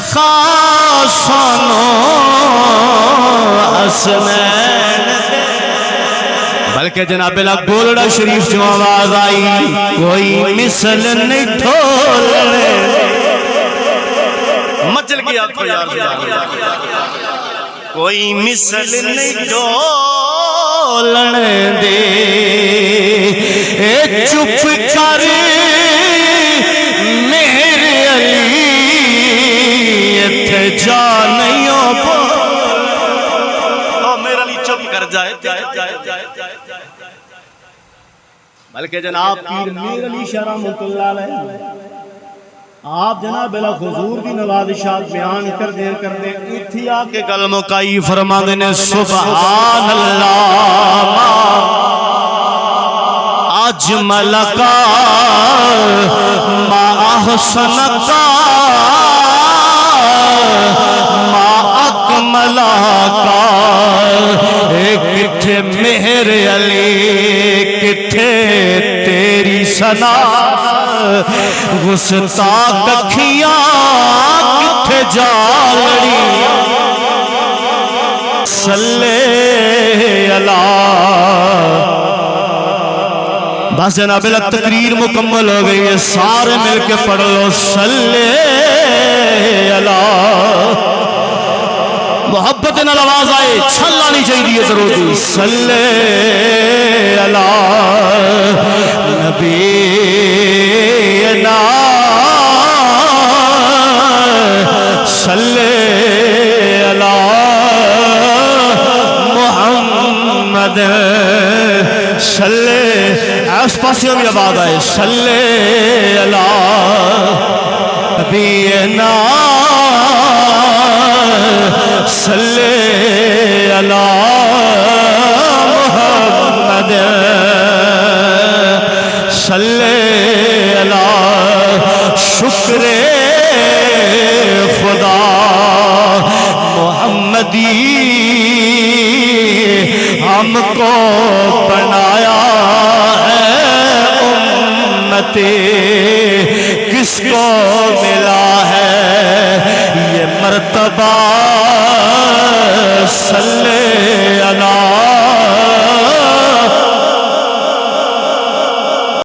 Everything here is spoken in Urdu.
خاصانو حسنین بلکہ جناب لاکھ بولڑا شریف جو آواز آئی کوئی مثل نہیں ڈھولنے مچل گیا کو یار کوئی مثل نہیں ڈھولنے دے اے چپ کر میرے علی اتھے جا نہیں ہو میرے علی چپ کر جائے بلکہ جناب پیر میر علی شاہ رحمۃ اللہ علیہ آپ جناب لاکھ حضور کی نوازشات بیان کر دیں اتھی آکے گل مکائی فرما دینے سبحان اللہ اجمل کا ما احسن کا ما اکمل کا کتھے مہر علی کتھے تیری ثنا گستاخ اکھیاں کتھے جالڑی صلی اللہ بس جناب اللہ تقریر مکمل ہو گئی ہے سارے مل کے پڑھ لو صلی اللہ محبت نال آواز آئے چھلا نہیں چاہیے ضرور دی صلی اللہ نبینا صلی اللہ محمد صلی اس پاس بھی آواز آئے صلی اللہ نبینا صلی اللہ محمد صلی اللہ شکر خدا محمدی ہم کو بنایا ہے امت کس کو ملا ہے یہ مرتبہ صلی اللہ